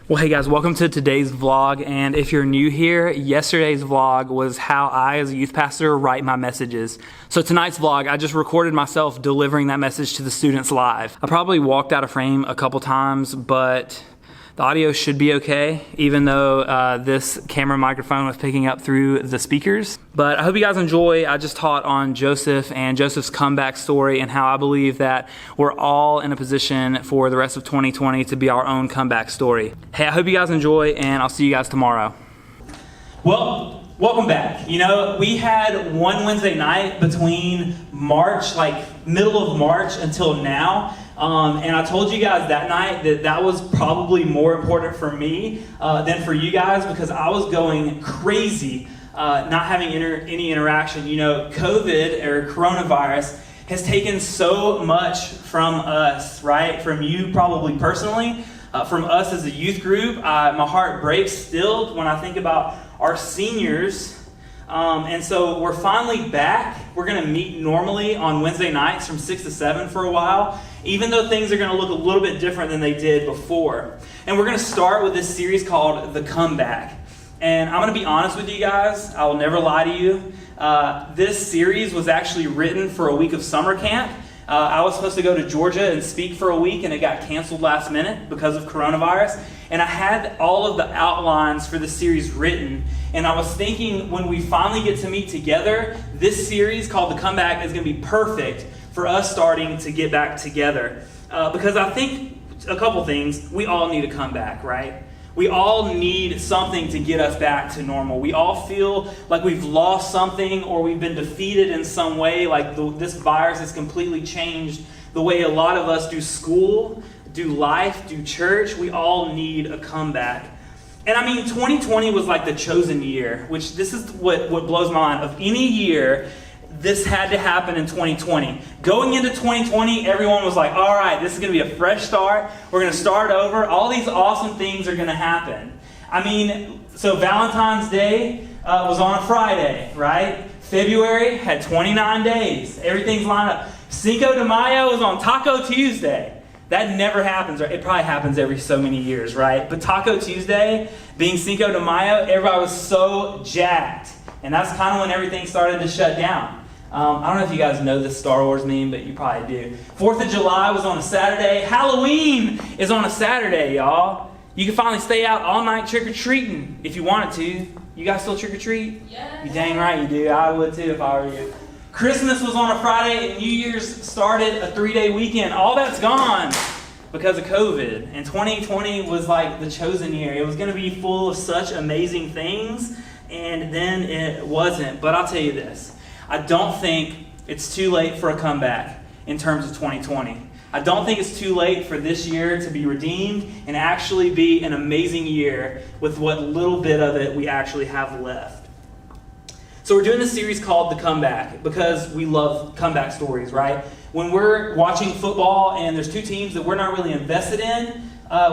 Well, hey guys, welcome to today's vlog, and if you're new here, yesterday's vlog was how I, as a youth pastor, write my messages. So tonight's vlog, I just recorded myself delivering that message to the students live. I probably walked out of frame a couple times, but the audio should be okay, even though this camera microphone was picking up through the speakers. But I hope you guys enjoy. I just taught on Joseph and Joseph's comeback story and how I believe that we're all in a position for the rest of 2020 to be our own comeback story. Hey, I hope you guys enjoy, and I'll see you guys tomorrow. Well, welcome back. You know, we had one Wednesday night between March, like middle of March until now. And I told you guys that night that was probably more important for me than for you guys, because I was going crazy not having any interaction. You know, COVID or coronavirus has taken so much from us, right? From you probably personally, from us as a youth group. My heart breaks still when I think about our seniors. And so we're finally back. We're going to meet normally on Wednesday nights from 6 to 7 for a while, even though things are going to look a little bit different than they did before. And we're going to start with this series called The Comeback. And I'm going to be honest with you guys. I will never lie to you. This series was actually written for a week of summer camp. I was supposed to go to Georgia and speak for a week, and it got canceled last minute because of coronavirus. And I had all of the outlines for the series written, and I was thinking when we finally get to meet together, this series called The Comeback is going to be perfect for us starting to get back together. Because I think a couple things, we all need a comeback, right? We all need something to get us back to normal. We all feel like we've lost something or we've been defeated in some way, like this virus has completely changed the way a lot of us do school, do life, do church. We all need a comeback. And I mean, 2020 was like the chosen year, which this is what blows my mind. Of any year, this had to happen in 2020. Going into 2020, everyone was like, all right, this is going to be a fresh start. We're going to start over. All these awesome things are going to happen. I mean, so Valentine's Day was on a Friday, right? February had 29 days. Everything's lined up. Cinco de Mayo was on Taco Tuesday. That never happens, right? It probably happens every so many years, right? But Taco Tuesday, being Cinco de Mayo, everybody was so jacked. And that's kind of when everything started to shut down. I don't know if you guys know this Star Wars meme, but you probably do. 4th of July was on a Saturday. Halloween is on a Saturday, y'all. You can finally stay out all night trick-or-treating if you wanted to. You guys still trick-or-treat? Yes. You dang right you do. I would too if I were you. Christmas was on a Friday, and New Year's started a 3-day weekend. All that's gone because of COVID. And 2020 was like the chosen year. It was going to be full of such amazing things, and then it wasn't. But I'll tell you this. I don't think it's too late for a comeback in terms of 2020. I don't think it's too late for this year to be redeemed and actually be an amazing year with what little bit of it we actually have left. So we're doing this series called The Comeback because we love comeback stories, right? When we're watching football and there's two teams that we're not really invested in,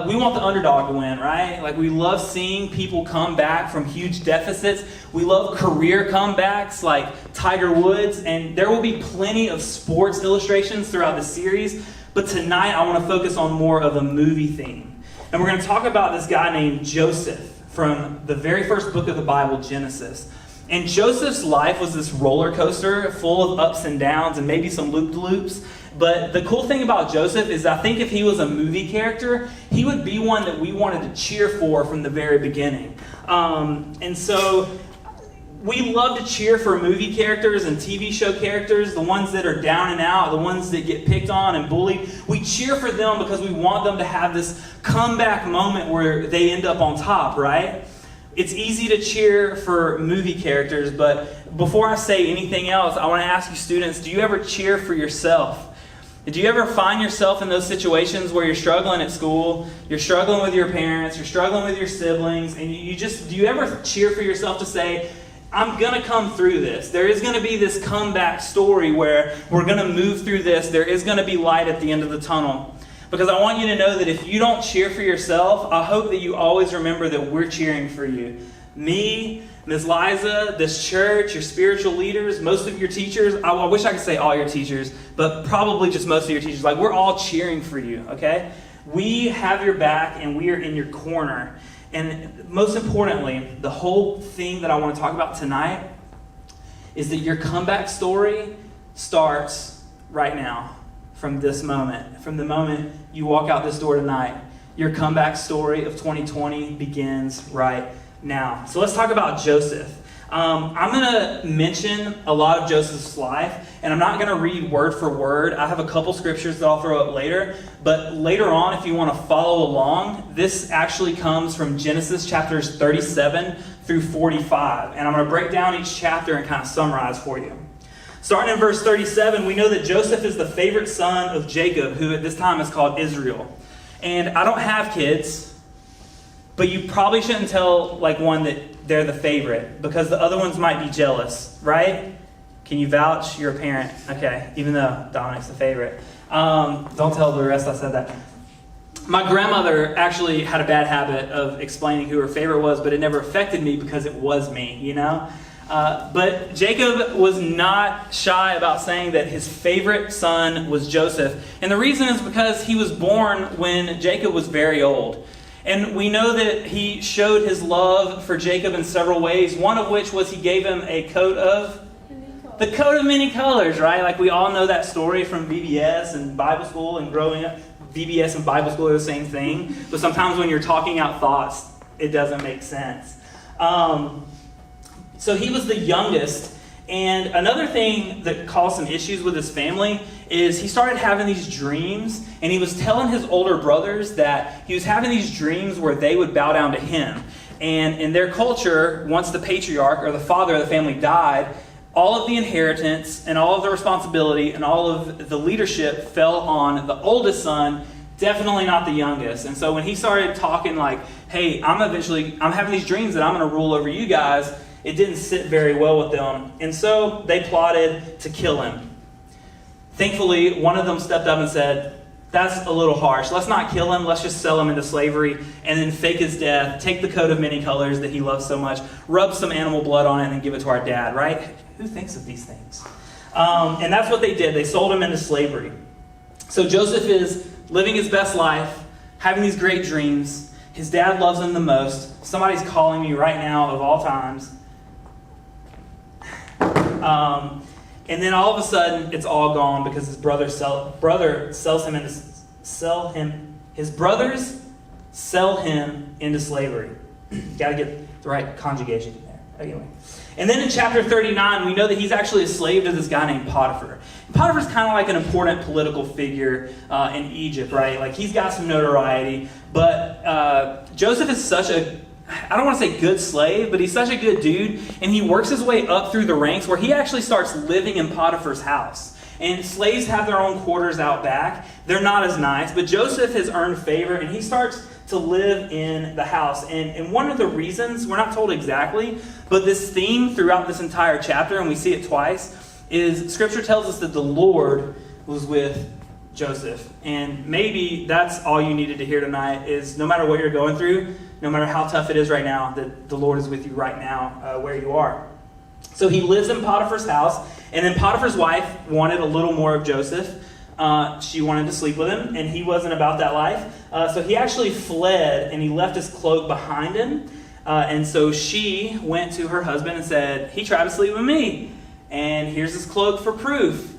we want the underdog to win, right? Like, we love seeing people come back from huge deficits. We love career comebacks like Tiger Woods, and there will be plenty of sports illustrations throughout the series. But tonight I want to focus on more of a movie theme. And we're going to talk about this guy named Joseph from the very first book of the Bible, Genesis. And Joseph's life was this roller coaster full of ups and downs and maybe some loop-de-loops. But the cool thing about Joseph is I think if he was a movie character, he would be one that we wanted to cheer for from the very beginning. And so we love to cheer for movie characters and TV show characters, the ones that are down and out, the ones that get picked on and bullied. We cheer for them because we want them to have this comeback moment where they end up on top, right? It's easy to cheer for movie characters, but before I say anything else, I want to ask you students, do you ever cheer for yourself? Do you ever find yourself in those situations where you're struggling at school, you're struggling with your parents, you're struggling with your siblings, and do you ever cheer for yourself to say, I'm going to come through this. There is going to be this comeback story where we're going to move through this. There is going to be light at the end of the tunnel. Because I want you to know that if you don't cheer for yourself, I hope that you always remember that we're cheering for you. Me, Ms. Liza, this church, your spiritual leaders, most of your teachers. I wish I could say all your teachers, but probably just most of your teachers. Like, we're all cheering for you, okay? We have your back and we are in your corner. And most importantly, the whole thing that I want to talk about tonight is that your comeback story starts right now, from this moment. From the moment you walk out this door tonight, your comeback story of 2020 begins right now. So let's talk about Joseph. I'm going to mention a lot of Joseph's life, and I'm not going to read word for word. I have a couple scriptures that I'll throw up later, but later on, if you want to follow along, this actually comes from Genesis chapters 37 through 45, and I'm going to break down each chapter and kind of summarize for you. Starting in verse 37, we know that Joseph is the favorite son of Jacob, who at this time is called Israel. And I don't have kids, but you probably shouldn't tell one that they're the favorite, because the other ones might be jealous, right? Can you vouch? You're a parent. Okay, even though Dominic's the favorite. Don't tell the rest I said that. My grandmother actually had a bad habit of explaining who her favorite was, but it never affected me because it was me, you know? But Jacob was not shy about saying that his favorite son was Joseph. And the reason is because he was born when Jacob was very old. And we know that he showed his love for Jacob in several ways, one of which was he gave him a coat of many colors, right? Like we all know that story from VBS and Bible school and growing up. VBS and Bible school are the same thing, but sometimes when you're talking out thoughts, it doesn't make sense. So he was the youngest. And another thing that caused some issues with his family is he started having these dreams, and he was telling his older brothers that he was having these dreams where they would bow down to him. And in their culture, once the patriarch or the father of the family died, all of the inheritance and all of the responsibility and all of the leadership fell on the oldest son, definitely not the youngest. And so when he started talking like, hey, I'm having these dreams that I'm going to rule over you guys, it didn't sit very well with them. And so they plotted to kill him. Thankfully, one of them stepped up and said, that's a little harsh. Let's not kill him. Let's just sell him into slavery and then fake his death, take the coat of many colors that he loves so much, rub some animal blood on it, and then give it to our dad, right? Who thinks of these things? And that's what they did. They sold him into slavery. So Joseph is living his best life, having these great dreams. His dad loves him the most. Somebody's calling me right now of all times. And then all of a sudden, it's all gone because his brothers sell him into slavery. Got to get the right conjugation there. Anyway. And then in chapter 39, we know that he's actually a slave to this guy named Potiphar. Potiphar's kind of like an important political figure in Egypt, right? Like he's got some notoriety, but Joseph is such I don't want to say good slave, but he's such a good dude, and he works his way up through the ranks where he actually starts living in Potiphar's house. And slaves have their own quarters out back. They're not as nice, but Joseph has earned favor, and he starts to live in the house. And one of the reasons, we're not told exactly, but this theme throughout this entire chapter, and we see it twice, is Scripture tells us that the Lord was with Joseph. And maybe that's all you needed to hear tonight, is no matter what you're going through, no matter how tough it is right now, that the Lord is with you right now where you are. So he lives in Potiphar's house, and then Potiphar's wife wanted a little more of Joseph. She wanted to sleep with him, and he wasn't about that life. So he actually fled, and he left his cloak behind him. And so she went to her husband and said, he tried to sleep with me, and here's his cloak for proof.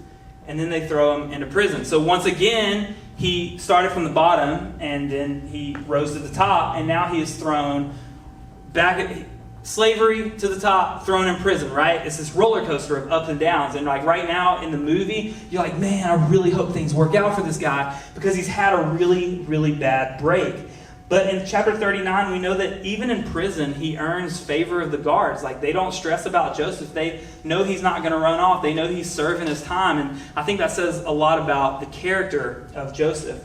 And then they throw him into prison. So once again, he started from the bottom, and then he rose to the top, and now he is thrown back at slavery to the top, thrown in prison, right? It's this roller coaster of ups and downs. And like right now in the movie, you're like, man, I really hope things work out for this guy because he's had a really, really bad break. But in chapter 39, we know that even in prison, he earns favor of the guards. Like, they don't stress about Joseph. They know he's not going to run off. They know he's serving his time. And I think that says a lot about the character of Joseph.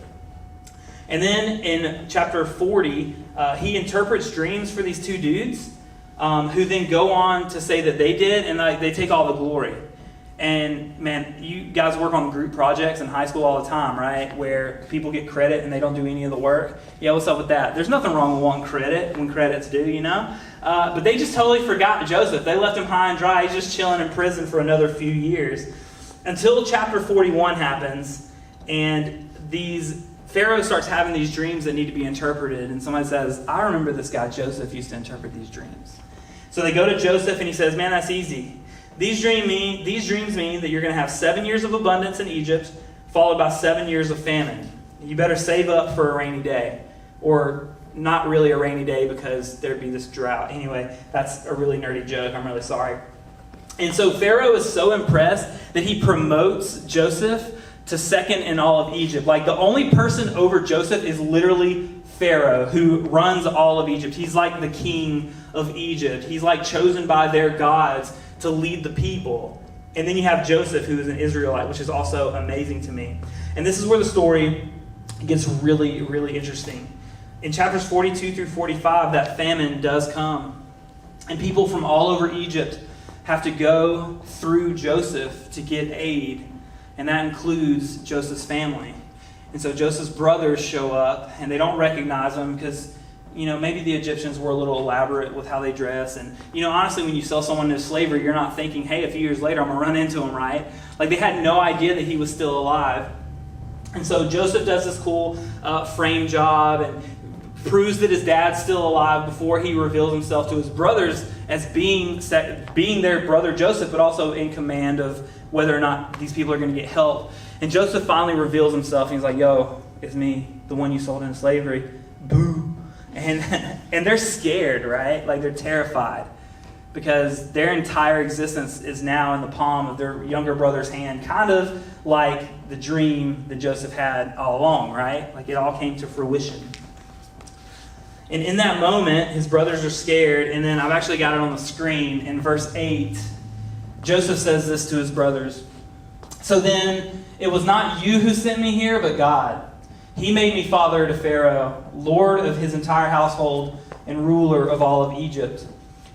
And then in chapter 40, he interprets dreams for these two dudes who then go on to say that they did, and they take all the glory. And man, you guys work on group projects in high school all the time, right? Where people get credit and they don't do any of the work. Yeah, what's up with that? There's nothing wrong with wanting credit when credit's due, you know? But they just totally forgot Joseph. They left him high and dry. He's just chilling in prison for another few years. Until chapter 41 happens, and these Pharaoh starts having these dreams that need to be interpreted, and somebody says, I remember this guy Joseph used to interpret these dreams. So they go to Joseph, and he says, man, that's easy. These dreams mean that you're going to have 7 years of abundance in Egypt, followed by 7 years of famine. You better save up for a rainy day. Or not really a rainy day because there'd be this drought. Anyway, that's a really nerdy joke. I'm really sorry. And so Pharaoh is so impressed that he promotes Joseph to second in all of Egypt. Like, the only person over Joseph is literally Pharaoh, who runs all of Egypt. He's like the king of Egypt. He's like chosen by their gods to lead the people. And then you have Joseph, who is an Israelite, which is also amazing to me. And this is where the story gets really, really interesting. In chapters 42 through 45, that famine does come. And people from all over Egypt have to go through Joseph to get aid. And that includes Joseph's family. And so Joseph's brothers show up, and they don't recognize him because, maybe the Egyptians were a little elaborate with how they dress. And, honestly, when you sell someone into slavery, you're not thinking, hey, a few years later, I'm going to run into him, right? Like, they had no idea that he was still alive. And so Joseph does this cool frame job and proves that his dad's still alive before he reveals himself to his brothers as being their brother Joseph, but also in command of whether or not these people are going to get help. And Joseph finally reveals himself, and he's like, yo, it's me, the one you sold into slavery. Boo. And they're scared, right? Like, they're terrified because their entire existence is now in the palm of their younger brother's hand, kind of like the dream that Joseph had all along, right? Like, it all came to fruition. And in that moment, his brothers are scared, and then I've actually got it on the screen. In verse 8, Joseph says this to his brothers. So then, it was not you who sent me here, but God. He made me father to Pharaoh, Lord of his entire household, and ruler of all of Egypt.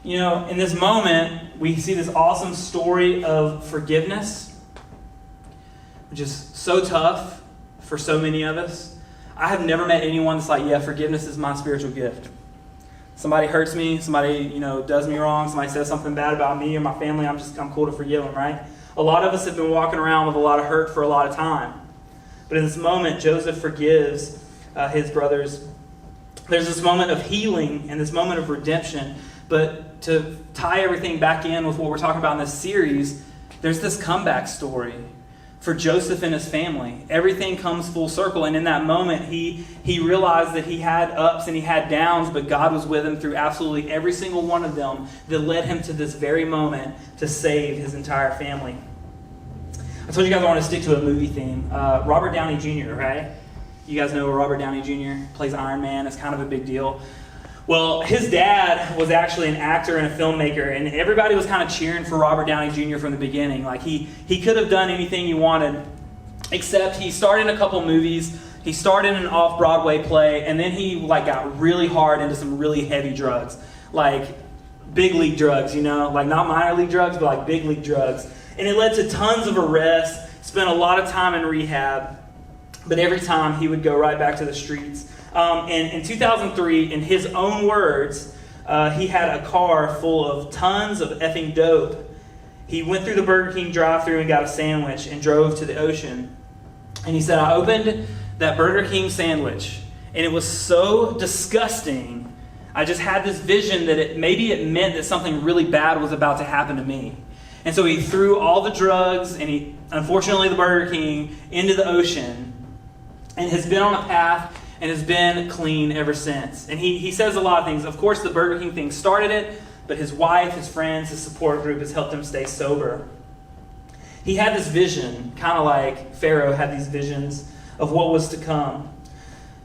In this moment, we see this awesome story of forgiveness, which is so tough for so many of us. I have never met anyone that's like, yeah, forgiveness is my spiritual gift. Somebody hurts me, somebody, does me wrong, somebody says something bad about me or my family, I'm cool to forgive them, right? A lot of us have been walking around with a lot of hurt for a lot of time. But in this moment, Joseph forgives his brothers. There's this moment of healing and this moment of redemption. But to tie everything back in with what we're talking about in this series, there's this comeback story for Joseph and his family. Everything comes full circle. And in that moment, he realized that he had ups and he had downs, but God was with him through absolutely every single one of them that led him to this very moment to save his entire family. I told you guys I want to stick to a movie theme. Robert Downey Jr., right? You guys know Robert Downey Jr. plays Iron Man. It's kind of a big deal. Well, his dad was actually an actor and a filmmaker, and everybody was kind of cheering for Robert Downey Jr. from the beginning. Like, he could have done anything he wanted, except he starred in a couple movies. He starred in an off-Broadway play, and then he got really hard into some really heavy drugs, like big league drugs, like not minor league drugs, but like big league drugs. And it led to tons of arrests, spent a lot of time in rehab, but every time he would go right back to the streets. And in 2003, in his own words, he had a car full of tons of effing dope. He went through the Burger King drive-thru and got a sandwich and drove to the ocean. And he said, I opened that Burger King sandwich, and it was so disgusting. I just had this vision that maybe it meant that something really bad was about to happen to me. And so he threw all the drugs and unfortunately the Burger King, into the ocean and has been on a path and has been clean ever since. And he says a lot of things. Of course, the Burger King thing started it, but his wife, his friends, his support group has helped him stay sober. He had this vision, kind of like Pharaoh had these visions of what was to come.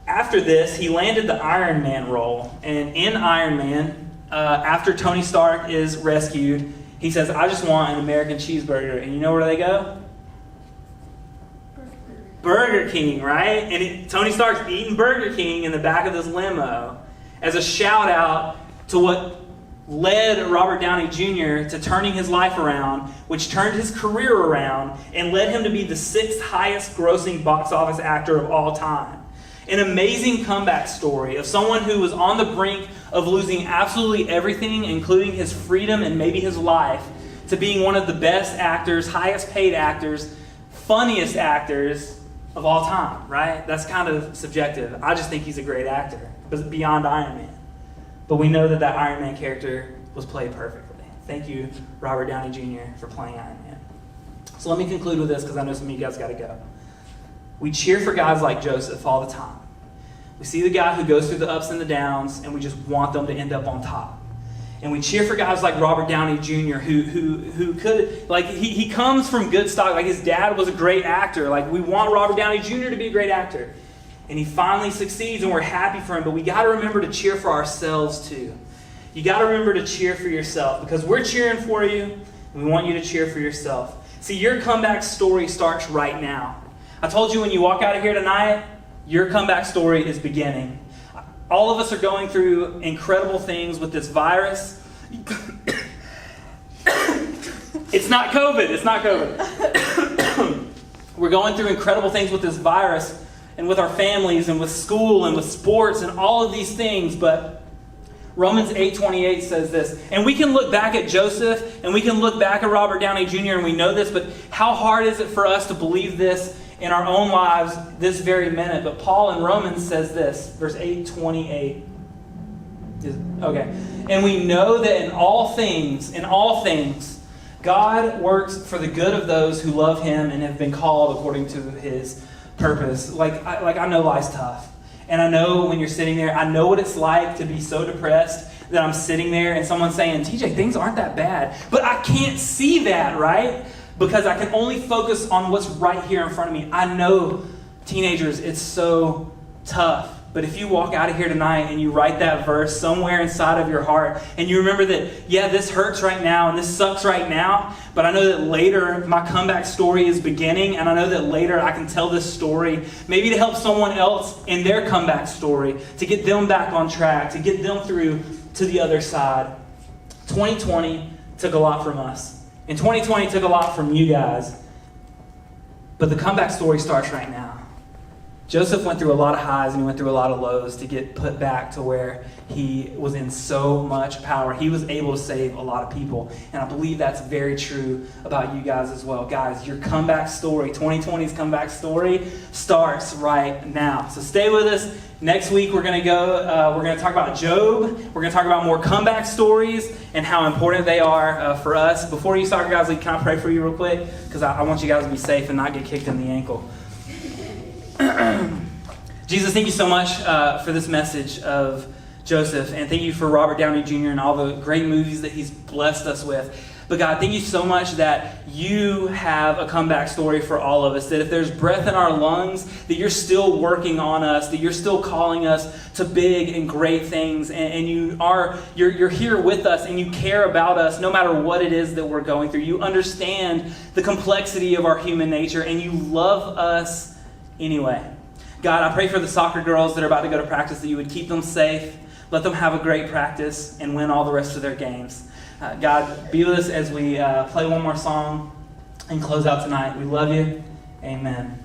After this, he landed the Iron Man role. And in Iron Man, after Tony Stark is rescued, he says, I just want an American cheeseburger. And you know where they go? Burger King, right? And Tony Stark's eating Burger King in the back of this limo as a shout out to what led Robert Downey Jr. to turning his life around, which turned his career around and led him to be the 6th highest grossing box office actor of all time. An amazing comeback story of someone who was on the brink of losing absolutely everything, including his freedom and maybe his life, to being one of the best actors, highest paid actors, funniest actors, of all time, right? That's kind of subjective. I just think he's a great actor, but beyond Iron Man. But we know that Iron Man character was played perfectly. Thank you, Robert Downey Jr., for playing Iron Man. So let me conclude with this, because I know some of you guys got to go. We cheer for guys like Joseph all the time. We see the guy who goes through the ups and the downs, and we just want them to end up on top. And we cheer for guys like Robert Downey Jr., who could, like, he comes from good stock. Like, his dad was a great actor. Like, we want Robert Downey Jr. to be a great actor. And he finally succeeds, and we're happy for him. But we got to remember to cheer for ourselves, too. You got to remember to cheer for yourself, because we're cheering for you, and we want you to cheer for yourself. See, your comeback story starts right now. I told you when you walk out of here tonight, your comeback story is beginning. All of us are going through incredible things with this virus. It's not COVID. It's not COVID. We're going through incredible things with this virus and with our families and with school and with sports and all of these things. But Romans 8:28 says this. And we can look back at Joseph and we can look back at Robert Downey Jr. and we know this, but how hard is it for us to believe this in our own lives this very minute? But Paul in Romans says this, verse 8:28. Okay. And we know that in all things, God works for the good of those who love him and have been called according to his purpose. I know life's tough. And I know when you're sitting there, I know what it's like to be so depressed that I'm sitting there and someone's saying, TJ, things aren't that bad. But I can't see that, right? Because I can only focus on what's right here in front of me. I know, teenagers, it's so tough. But if you walk out of here tonight and you write that verse somewhere inside of your heart and you remember that, yeah, this hurts right now and this sucks right now, but I know that later my comeback story is beginning, and I know that later I can tell this story maybe to help someone else in their comeback story, to get them back on track, to get them through to the other side. 2020 took a lot from us. And 2020 took a lot from you guys. But the comeback story starts right now. Joseph went through a lot of highs and he went through a lot of lows to get put back to where he was in so much power. He was able to save a lot of people. And I believe that's very true about you guys as well. Guys, your comeback story, 2020's comeback story, starts right now. So stay with us. Next week we're going to talk about Job. We're going to talk about more comeback stories and how important they are for us. Before you start, guys, can I pray for you real quick? Because I want you guys to be safe and not get kicked in the ankle. Jesus, thank you so much for this message of Joseph, and thank you for Robert Downey Jr. and all the great movies that he's blessed us with. But God, thank you so much that you have a comeback story for all of us, that if there's breath in our lungs, that you're still working on us, that you're still calling us to big and great things, and you're here with us, and you care about us no matter what it is that we're going through. You understand the complexity of our human nature, and you love us anyway. God, I pray for the soccer girls that are about to go to practice, that you would keep them safe, let them have a great practice, and win all the rest of their games. God, be with us as we play one more song and close out tonight. We love you. Amen.